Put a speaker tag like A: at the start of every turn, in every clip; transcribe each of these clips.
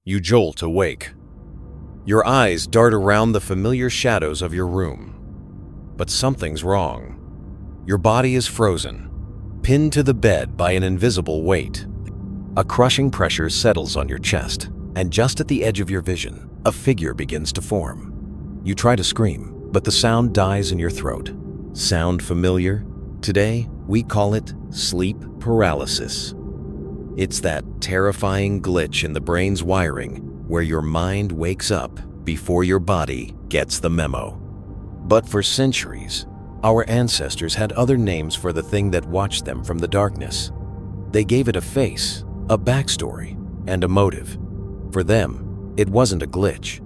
A: You jolt awake. Your eyes dart around the familiar shadows of your room. But something's wrong. Your body is frozen, pinned to the bed by an invisible weight. A crushing pressure settles on your chest, and just at the edge of your vision, a figure begins to form. You try to scream, but the sound dies in your throat. Sound familiar? Today, we call it sleep paralysis. It's that terrifying glitch in the brain's wiring where your mind wakes up before your body gets the memo. But for centuries, our ancestors had other names for the thing that watched them from the darkness. They gave it a face, a backstory, and a motive. For them, it wasn't a glitch.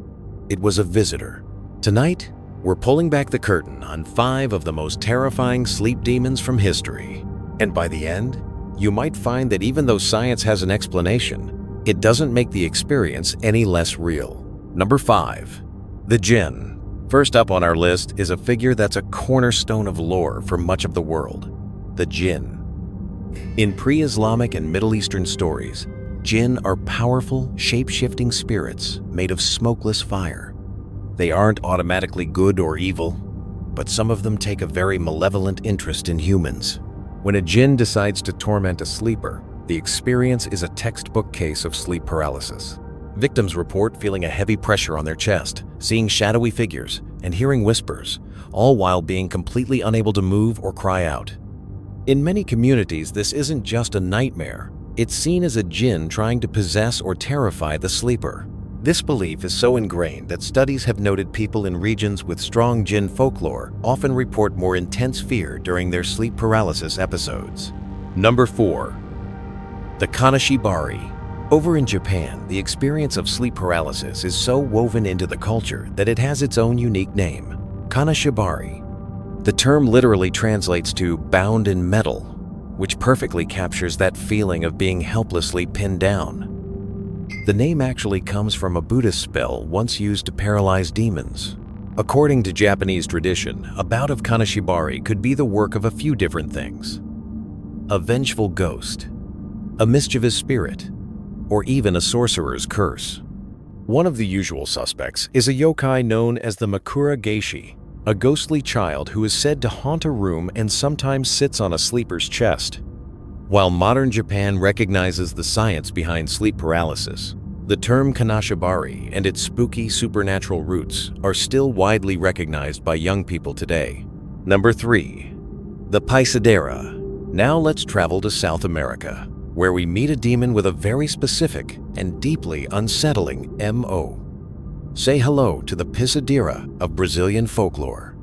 A: It was a visitor. Tonight, we're pulling back the curtain on 5 of the most terrifying sleep demons from history. And by the end, you might find that even though science has an explanation, it doesn't make the experience any less real. Number 5. The Jinn. First up on our list is a figure that's a cornerstone of lore for much of the world, the Jinn. In pre-Islamic and Middle Eastern stories, Jinn are powerful, shape-shifting spirits made of smokeless fire. They aren't automatically good or evil, but some of them take a very malevolent interest in humans. When a Jinn decides to torment a sleeper, the experience is a textbook case of sleep paralysis. Victims report feeling a heavy pressure on their chest, seeing shadowy figures, and hearing whispers, all while being completely unable to move or cry out. In many communities, this isn't just a nightmare. It's seen as a Jinn trying to possess or terrify the sleeper. This belief is so ingrained that studies have noted people in regions with strong Jinn folklore often report more intense fear during their sleep paralysis episodes. Number 4. The Kanashibari. Over in Japan, the experience of sleep paralysis is so woven into the culture that it has its own unique name, Kanashibari. The term literally translates to bound in metal, which perfectly captures that feeling of being helplessly pinned down. The name actually comes from a Buddhist spell once used to paralyze demons. According to Japanese tradition, a bout of Kanashibari could be the work of a few different things: a vengeful ghost, a mischievous spirit, or even a sorcerer's curse. One of the usual suspects is a yokai known as the Makura Geishi, a ghostly child who is said to haunt a room and sometimes sits on a sleeper's chest. While modern Japan recognizes the science behind sleep paralysis, the term Kanashibari and its spooky supernatural roots are still widely recognized by young people today. Number 3. The Pisadeira. Now let's travel to South America, where we meet a demon with a very specific and deeply unsettling MO. Say hello to the Pisadeira of Brazilian folklore.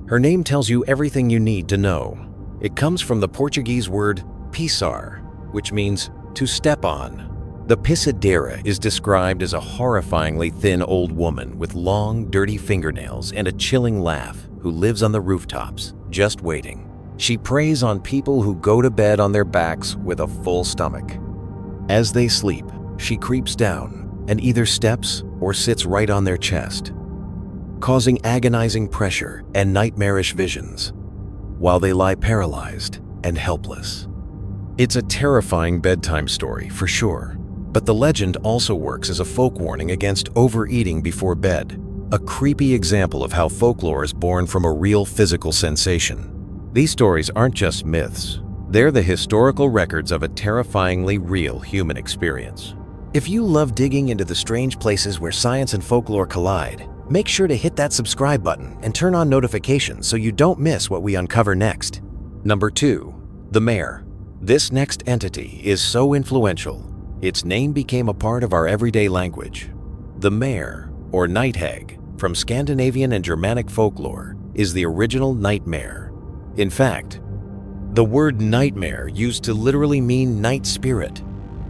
A: Her name tells you everything you need to know. It comes from the Portuguese word pisar, which means to step on. The Pisadeira is described as a horrifyingly thin old woman with long, dirty fingernails and a chilling laugh who lives on the rooftops, just waiting. She preys on people who go to bed on their backs with a full stomach. As they sleep, she creeps down and either steps or sits right on their chest, causing agonizing pressure and nightmarish visions, while they lie paralyzed and helpless. It's a terrifying bedtime story, for sure, but the legend also works as a folk warning against overeating before bed, a creepy example of how folklore is born from a real physical sensation. These stories aren't just myths, they're the historical records of a terrifyingly real human experience. If you love digging into the strange places where science and folklore collide, make sure to hit that subscribe button and turn on notifications so you don't miss what we uncover next. Number 2. The Mare. This next entity is so influential, its name became a part of our everyday language. The Mare, or Night Hag, from Scandinavian and Germanic folklore, is the original nightmare. In fact, the word nightmare used to literally mean night spirit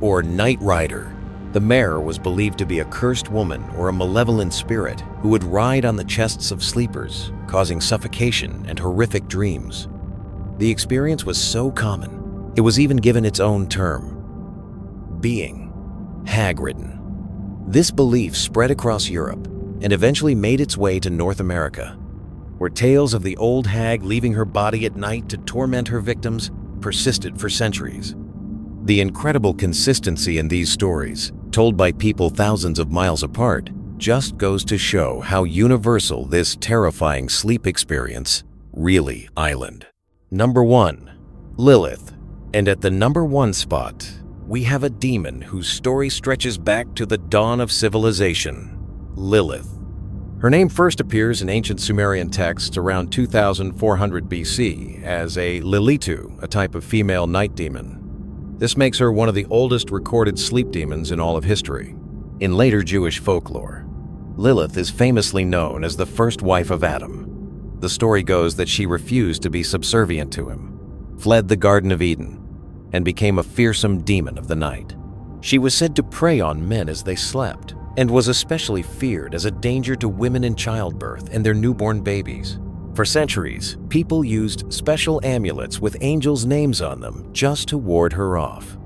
A: or night rider. The Mare was believed to be a cursed woman or a malevolent spirit who would ride on the chests of sleepers, causing suffocation and horrific dreams. The experience was so common, it was even given its own term: being hag-ridden. This belief spread across Europe and eventually made its way to North America, where tales of the old hag leaving her body at night to torment her victims persisted for centuries. The incredible consistency in these stories told by people thousands of miles apart, just goes to show how universal this terrifying sleep experience really is. Number 1. Lilith. And at the number 1 spot, we have a demon whose story stretches back to the dawn of civilization, Lilith. Her name first appears in ancient Sumerian texts around 2400 BC as a Lilitu, a type of female night demon. This makes her one of the oldest recorded sleep demons in all of history. In later Jewish folklore, Lilith is famously known as the first wife of Adam. The story goes that she refused to be subservient to him, fled the Garden of Eden, and became a fearsome demon of the night. She was said to prey on men as they slept, and was especially feared as a danger to women in childbirth and their newborn babies. For centuries, people used special amulets with angels' names on them just to ward her off.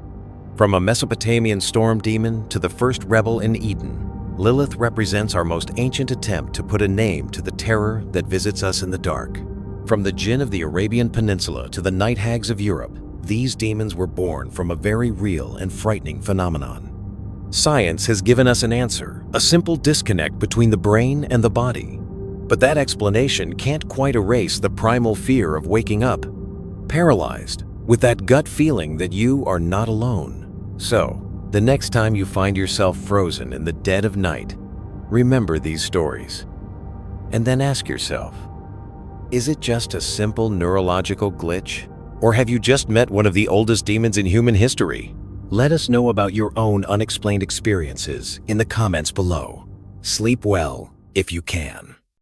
A: From a Mesopotamian storm demon to the first rebel in Eden, Lilith represents our most ancient attempt to put a name to the terror that visits us in the dark. From the Jinn of the Arabian Peninsula to the Night Hags of Europe, these demons were born from a very real and frightening phenomenon. Science has given us an answer, a simple disconnect between the brain and the body. But that explanation can't quite erase the primal fear of waking up, paralyzed, with that gut feeling that you are not alone. So, the next time you find yourself frozen in the dead of night, remember these stories. And then ask yourself, is it just a simple neurological glitch? Or have you just met one of the oldest demons in human history? Let us know about your own unexplained experiences in the comments below. Sleep well if you can.